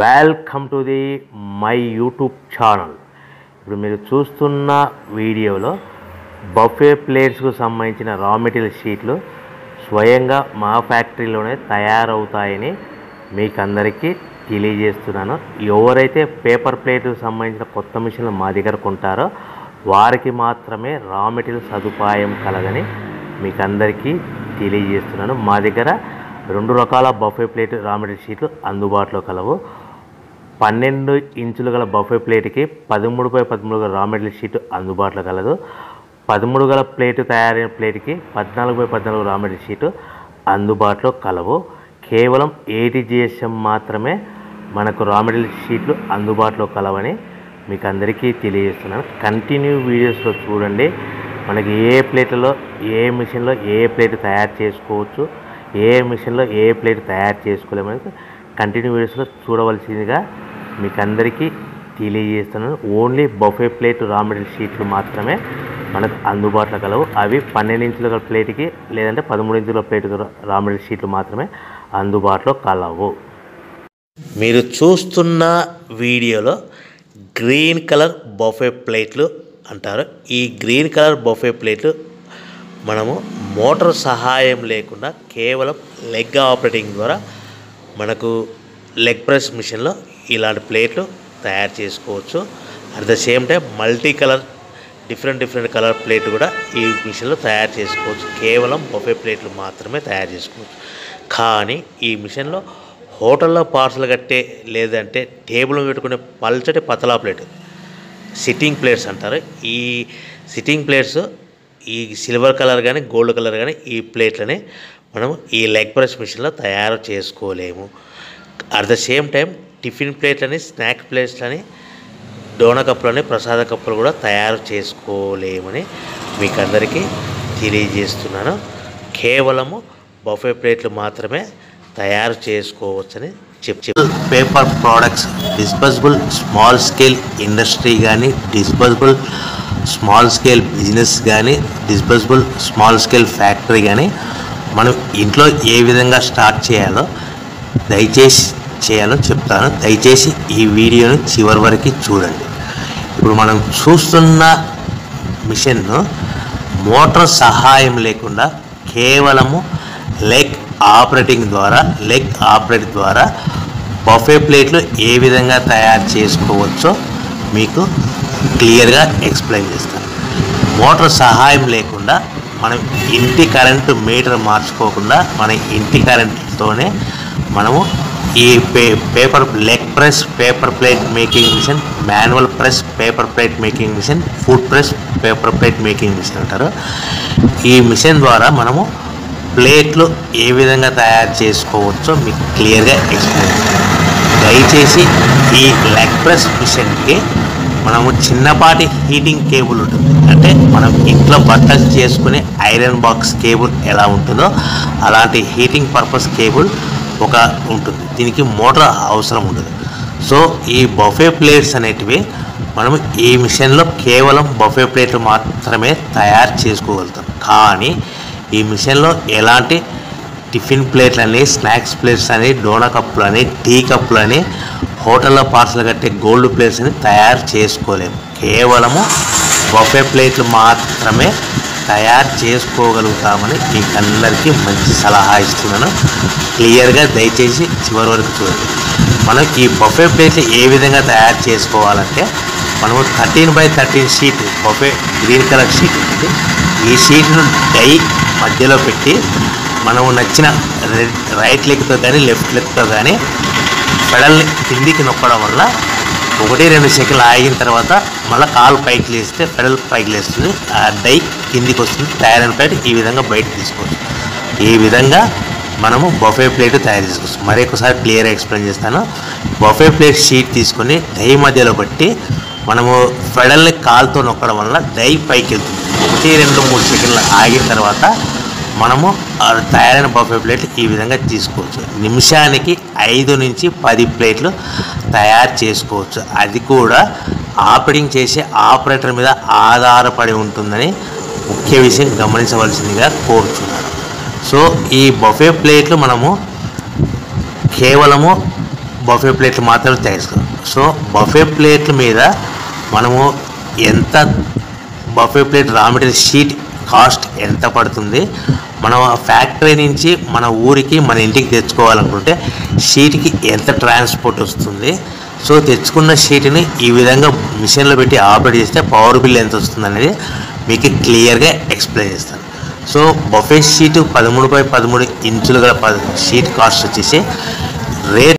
Welcome to the my YouTube channel. ఇప్పుడు మీరు చూస్తున్న వీడియోలో బఫే ప్లేట్స్కు సంబంధించిన రా మెటీరియల్ షీట్లు స్వయంగా మా ఫ్యాక్టరీలోనే తయారవుతాయని మీకు అందరికీ తెలియజేస్తున్నాను. ఎవరైతే పేపర్ ప్లేట్కు సంబంధించిన కొత్త మిషన్లు మా దగ్గర కొంటారో వారికి మాత్రమే రా మెటీరియల్ సదుపాయం కలదని మీకు అందరికీ తెలియజేస్తున్నాను. మా దగ్గర 2 రకాల బఫే ప్లేట్ రా మెటీరియల్ షీట్లు అందుబాటులో కలవు. 12 ఇంచుల గల బఫే ప్లేట్కి 13x13 గల రా మెటీరియల్ షీట్ అందుబాటులో కలదు. 13 గల ప్లేట్ తయారైన ప్లేట్కి 14x14 రా మెటీరియల్ షీట్ అందుబాటులో కలవు. కేవలం 80 GSM మాత్రమే మనకు రా మెటీరియల్ షీట్లు అందుబాటులో కలవని మీకు అందరికీ తెలియజేస్తున్నాను. కంటిన్యూ వీడియోస్లో చూడండి. మనకి ఏ ప్లేట్లలో ఏ మిషన్లో ఏ ప్లేట్ తయారు చేసుకోవచ్చు, ఏ మిషన్లో ఏ ప్లేట్ తయారు చేసుకోలేమని కంటిన్యూ వీడియోస్లో చూడవలసిందిగా మీకు అందరికీ తెలియజేస్తున్నాను. Only buffet plate raw material షీట్లు మాత్రమే మనకు అందుబాటులో కలవు. అవి 12 ఇంచుల ప్లేట్కి లేదంటే 13 ఇంచుల ప్లేట్ రా మెటీరియల్ షీట్లు మాత్రమే అందుబాటులో కలవు. మీరు చూస్తున్న వీడియోలో గ్రీన్ కలర్ బఫే ప్లేట్లు అంటారు. ఈ గ్రీన్ కలర్ బఫే ప్లేట్లు మనము మోటార్ సహాయం లేకుండా కేవలం లెగ్ ఆపరేటింగ్ ద్వారా మనకు లెగ్ ప్రెస్ మిషన్లో ఇలాంటి ప్లేట్లు తయారు చేసుకోవచ్చు. At the same time multi colour different colour plate కూడా ఈ మిషన్లో తయారు చేసుకోవచ్చు. కేవలం బఫే ప్లేట్లు మాత్రమే తయారు చేసుకోవచ్చు. కానీ ఈ మిషన్లో హోటల్లో పార్సల్ కట్టే లేదంటే టేబుల్ పెట్టుకునే పల్చటి పతలా ప్లేట్ సిట్టింగ్ ప్లేట్స్ అంటారు. ఈ సిట్టింగ్ ప్లేట్స్ ఈ సిల్వర్ కలర్ కానీ గోల్డ్ కలర్ కానీ ఈ ప్లేట్లని మనం ఈ లెగ్ ప్రెస్ మిషన్లో తయారు చేసుకోలేము. At the same time tiffin ప్లేట్లని, స్నాక్ ప్లేట్లని, డోనా కప్పులని, ప్రసాద కప్పులు కూడా తయారు చేసుకోలేమని మీకు అందరికీ తెలియజేస్తున్నాను. కేవలము బఫే ప్లేట్లు మాత్రమే తయారు చేసుకోవచ్చని paper products disposable small scale industry కానీ, డిస్పోజబుల్ స్మాల్ స్కేల్ బిజినెస్ కానీ, డిస్పోజబుల్ స్మాల్ స్కేల్ ఫ్యాక్టరీ కానీ మనం ఇంట్లో ఏ విధంగా స్టార్ట్ చేయాలో చెప్తాను. దయచేసి ఈ వీడియోని చివరి వరకు చూడండి. ఇప్పుడు మనం చూస్తున్న మిషన్ను మోటార్ సహాయం లేకుండా కేవలము లెగ్ ఆపరేట్ ద్వారా బఫే ప్లేట్లు ఏ విధంగా తయారు చేసుకోవచ్చో మీకు క్లియర్గా ఎక్స్ప్లెయిన్ చేస్తాను. మోటార్ సహాయం లేకుండా మనం ఇంటి కరెంటు మీటర్ మార్చుకోకుండా మన ఇంటి కరెంటుతోనే మనము ఈ paper leg press paper plate making machine, manual press paper plate making machine, food press paper plate making machine అంటారు. ఈ మిషన్ ద్వారా మనము ప్లేట్లు ఏ విధంగా తయారు చేసుకోవచ్చో మీకు క్లియర్గా ఎక్స్ప్లెయిన్ చేస్తాను. దయచేసి ఈ లెగ్ ప్రెస్ మిషన్కి మనము చిన్నపాటి హీటింగ్ కేబుల్ ఉంటుంది. అంటే మనం ఇంట్లో బట్టలు చేసుకునే ఐరన్ బాక్స్ కేబుల్ ఎలా ఉంటుందో అలాంటి హీటింగ్ పర్పస్ కేబుల్ ఒక ఉంటుంది. దీనికి మోటార్ అవసరం ఉండదు. సో ఈ బఫే ప్లేట్స్ అనేటివి మనము ఈ మిషన్లో కేవలం బఫే ప్లేట్లు మాత్రమే తయారు చేసుకోగలుగుతాం. కానీ ఈ మిషన్లో ఎలాంటి టిఫిన్ ప్లేట్లని, స్నాక్స్ ప్లేట్స్ అని, డోనా కప్పులని, టీ కప్పులని, హోటల్లో పార్సల్ కట్టే గోల్డ్ ప్లేట్స్ అని తయారు చేసుకోలేము. కేవలము బఫే ప్లేట్లు మాత్రమే తయారు చేసుకోగలుగుతామని మీకు అందరికీ మంచి సలహా ఇస్తున్నాను. క్లియర్గా దయచేసి చివరి వరకు చూడండి. మనం ఈ బఫే ప్లేట్లు ఏ విధంగా తయారు చేసుకోవాలంటే మనము 13x13 sheet buffet green colour sheet ఉంటుంది. ఈ షీట్ను డై మధ్యలో పెట్టి మనము నచ్చిన రైట్ లెగ్తో కానీ లెఫ్ట్ లెగ్తో కానీ పెడల్ని కిందికి నొక్కడం వల్ల 1-2 సెకండ్లు ఆగిన తర్వాత మళ్ళీ కాలు పైకి లేస్తే పెడల్ పైకి లేస్తుంది, ఆ డై కిందికి వస్తుంది. తయారైన ప్లేట్ ఈ విధంగా బయటకు తీసుకోవచ్చు. ఈ విధంగా మనము బఫే ప్లేట్ తయారు చేసుకోవచ్చు. మరొకసారి క్లియర్గా ఎక్స్ప్లెయిన్ చేస్తాను. బఫే ప్లేట్ షీట్ తీసుకొని డై మధ్యలో పెట్టి మనము పెడల్ని కాలుతో నొక్కడం వల్ల డై పైకి వెళ్తుంది. 1-2-3 సెకండ్లు ఆగిన తర్వాత మనము తయారైన బఫే ప్లేట్లు ఈ విధంగా తీసుకోవచ్చు. నిమిషానికి 5 నుంచి 10 ప్లేట్లు తయారు చేసుకోవచ్చు. అది కూడా ఆపరేటింగ్ చేసే ఆపరేటర్ మీద ఆధారపడి ఉంటుందని ముఖ్య విషయం గమనించవలసిందిగా కోరుతున్నాను. సో ఈ బఫే ప్లేట్లు మనము కేవలము బఫే ప్లేట్లు మాత్రమే తయారు చేసుకోవాలి. సో బఫే ప్లేట్ల మీద మనము ఎంత buffet plate raw material sheet cost ఎంత పడుతుంది, మనం ఫ్యాక్టరీ నుంచి మన ఊరికి మన ఇంటికి తెచ్చుకోవాలనుకుంటే షీట్కి ఎంత ట్రాన్స్పోర్ట్ వస్తుంది, సో తెచ్చుకున్న షీట్ని ఈ విధంగా మిషన్లో పెట్టి ఆపరేట్ చేస్తే పవర్ బిల్ ఎంత వస్తుంది అనేది మీకు క్లియర్గా ఎక్స్ప్లెయిన్ చేస్తాను. సో బఫే షీట్ 13 by 13 ఇంచులు గల షీట్ కాస్ట్ వచ్చేసి రేట్